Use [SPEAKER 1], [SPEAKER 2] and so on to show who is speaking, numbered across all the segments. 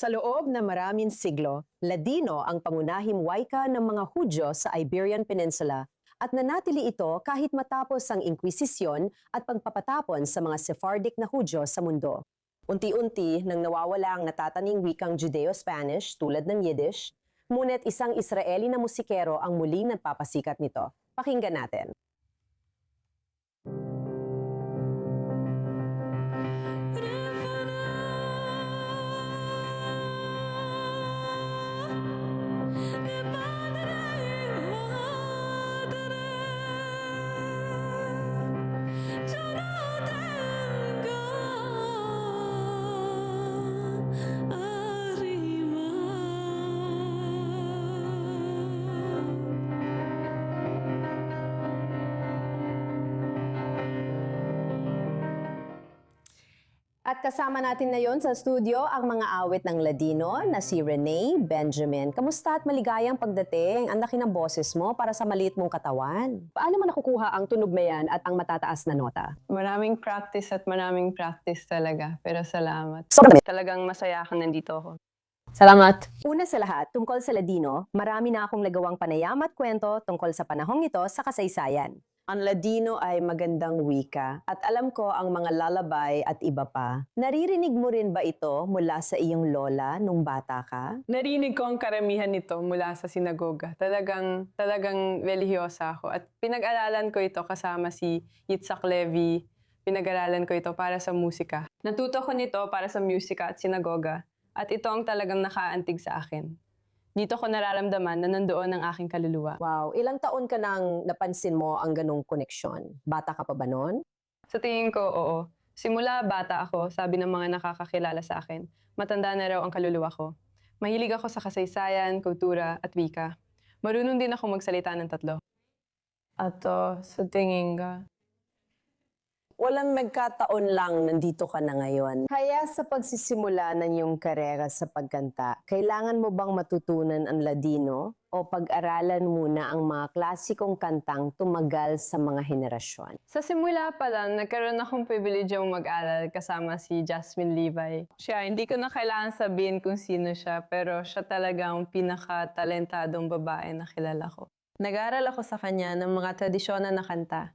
[SPEAKER 1] Sa loob ng maraming siglo, Ladino ang pangunahing wika ng mga Hudyo sa Iberian Peninsula at nanatili ito kahit matapos ang Inkwisisyon at pagpapatapon sa mga Sephardic na Hudyo sa mundo. Unti-unti nang nawawala ang natataning wikang Judeo-Spanish tulad ng Yiddish, ngunit isang Israeli na musikero ang muling nagpapasikat nito. Pakinggan natin. At kasama natin ngayon sa studio ang mga awit ng Ladino na si Renee Benjamin. Kamusta at maligayang pagdating? Ang laki ng boses mo para sa maliit mong katawan. Paano mo nakukuha ang tunog na yan at ang matataas na nota?
[SPEAKER 2] Maraming practice talaga. Pero salamat. Talagang masaya ako nandito ako.
[SPEAKER 1] Salamat. Una sa lahat, tungkol sa Ladino, marami na akong nagawang panayam at kwento tungkol sa panahong ito sa kasaysayan. Ang Ladino ay magandang wika at alam ko ang mga lalabay at iba pa. Naririnig mo rin ba ito mula sa iyong lola nung bata ka?
[SPEAKER 2] Narinig ko ang karamihan nito mula sa sinagoga. Talagang relihiyosa ako. At pinag-aralan ko ito kasama si Yitzhak Levy. Pinag-aralan ko ito para sa musika. Natuto ko nito para sa musika at sinagoga. At ito ang talagang nakaantig sa akin. Dito ko nararamdaman na nandoon ang aking kaluluwa.
[SPEAKER 1] Wow, ilang taon ka nang napansin mo ang ganong koneksyon? Bata ka pa ba noon?
[SPEAKER 2] Sa tingin ko, oo. Simula bata ako, sabi ng mga nakakakilala sa akin, matanda na raw ang kaluluwa ko. Mahilig ako sa kasaysayan, kultura, at wika. Marunong din ako magsalita ng 3. Ato, sa tingin ka.
[SPEAKER 1] Walang nagkataon lang nandito ka na ngayon. Kaya sa pagsisimula ng iyong karera sa pagkanta, kailangan mo bang matutunan ang Ladino o pag-aralan muna ang mga klasikong kantang tumagal sa mga henerasyon?
[SPEAKER 2] Sa simula pa lang, nagkaroon akong pribiledyong mag-aral kasama si Jasmine Levi. Siya, hindi ko na kailangan sabihin kung sino siya, pero siya talagang pinaka-talentadong babae na kilala ko. Nag-aral ako sa kanya ng mga tradisyonan na kanta.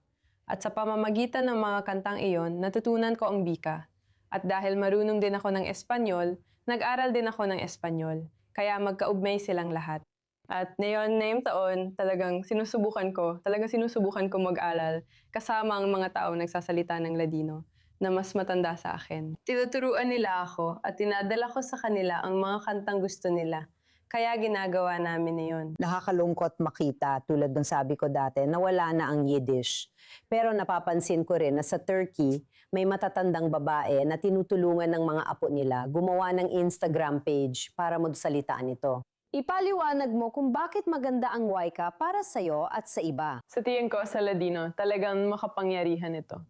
[SPEAKER 2] At sa pamamagitan ng mga kantang iyon, natutunan ko ang bika. At dahil marunong din ako ng Espanyol, nag-aral din ako ng Espanyol. Kaya magkaugmay silang lahat. At ngayon, ngayong taon, talagang sinusubukan ko mag-aral kasama ang mga taong nagsasalita ng Ladino na mas matanda sa akin. Tinuturuan nila ako at tinadala ko sa kanila ang mga kantang gusto nila. Kaya ginagawa namin iyon.
[SPEAKER 1] Nakakalungkot makita, tulad ng sabi ko dati, na wala na ang Yiddish. Pero napapansin ko rin na sa Turkey, may matatandang babae na tinutulungan ng mga apo nila gumawa ng Instagram page para magsalitaan ito. Ipaliwanag mo kung bakit maganda ang wika para sa'yo at sa iba.
[SPEAKER 2] Sa tingin ko sa Ladino, talagang makapangyarihan ito.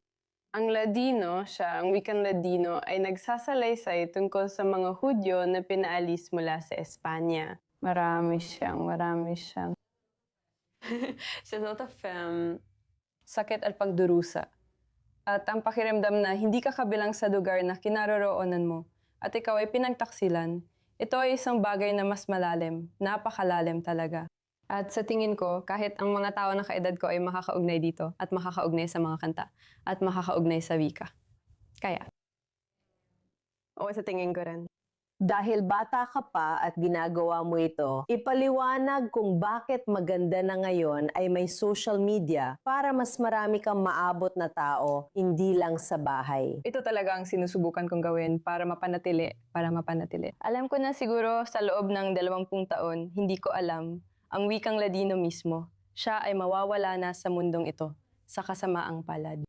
[SPEAKER 2] Ang Ladino, ang wikang Ladino, ay nagsasalaysay tungkol sa mga Hudyo na pinaalis mula sa Espanya. Marami siyang. C'est not a femme. Sakit at pagdurusa. At ang pakiramdam na hindi ka kabilang sa lugar na kinaroroonan mo at ikaw ay pinagtaksilan, ito ay isang bagay na mas malalim, napakalalim talaga. At sa tingin ko, kahit ang mga tao na kaedad ko ay makakaugnay dito at makakaugnay sa mga kanta at makakaugnay sa wika. Kaya. Oo, sa tingin ko rin.
[SPEAKER 1] Dahil bata ka pa at ginagawa mo ito, ipaliwanag kung bakit maganda na ngayon ay may social media para mas marami kang maabot na tao, hindi lang sa bahay.
[SPEAKER 2] Ito talaga ang sinusubukan kong gawin para mapanatili. Alam ko na siguro sa loob ng 20 taon, hindi ko alam ang wikang Ladino mismo. Siya ay mawawala na sa mundong ito, sa kasamaang palad.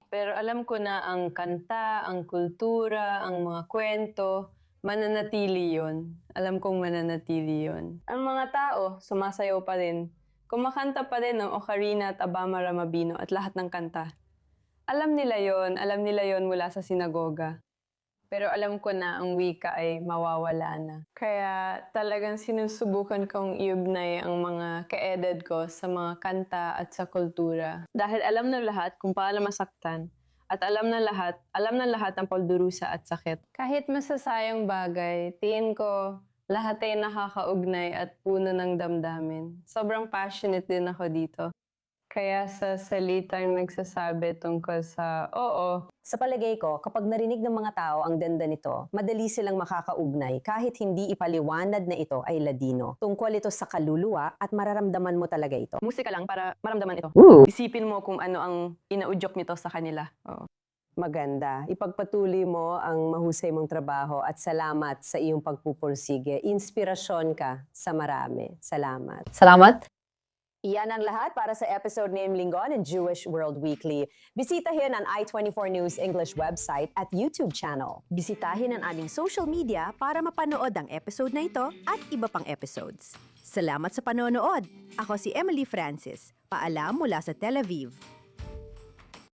[SPEAKER 2] Pero alam ko na ang kanta, ang kultura, ang mga kwento, mananatili yon. Alam kong mananatili yon. Ang mga tao, sumasayaw pa rin. Kumakanta pa rin ng Ocarina at Abama Ramabino at lahat ng kanta. Alam nila yon mula sa sinagoga. Pero alam ko na ang wika ay mawawala na. Kaya talagang sinusubukan kong iugnay ang mga kaedad ko sa mga kanta at sa kultura. Dahil alam na lahat kung paano masaktan At alam ng lahat ang pagdurusa at sakit. Kahit masasayang bagay, tingin ko lahat ay nakakaugnay at puno ng damdamin. Sobrang passionate din ako dito. Kaya sa salitang nagsasabi tungkol sa oo,
[SPEAKER 1] Sa palagay ko, kapag narinig ng mga tao ang ganda nito, madali silang makakaugnay kahit hindi ipaliwanag na ito ay Ladino. Tungkol ito sa kaluluwa at mararamdaman mo talaga ito.
[SPEAKER 2] musika lang para maramdaman ito. Isipin mo kung ano ang inaudyok nito sa kanila. Oo.
[SPEAKER 1] Maganda. Ipagpatuloy mo ang mahusay mong trabaho at salamat sa iyong pagpupursige. Inspirasyon ka sa marami. Salamat.
[SPEAKER 2] Salamat!
[SPEAKER 1] Iyan ang lahat para sa episode ngayong linggo ng Jewish World Weekly. Bisitahin ang I24 News English website at YouTube channel. Bisitahin ang aming social media para mapanood ang episode na ito at iba pang episodes. Salamat sa panonood. Ako si Emily Francis. Paalam mula sa Tel Aviv.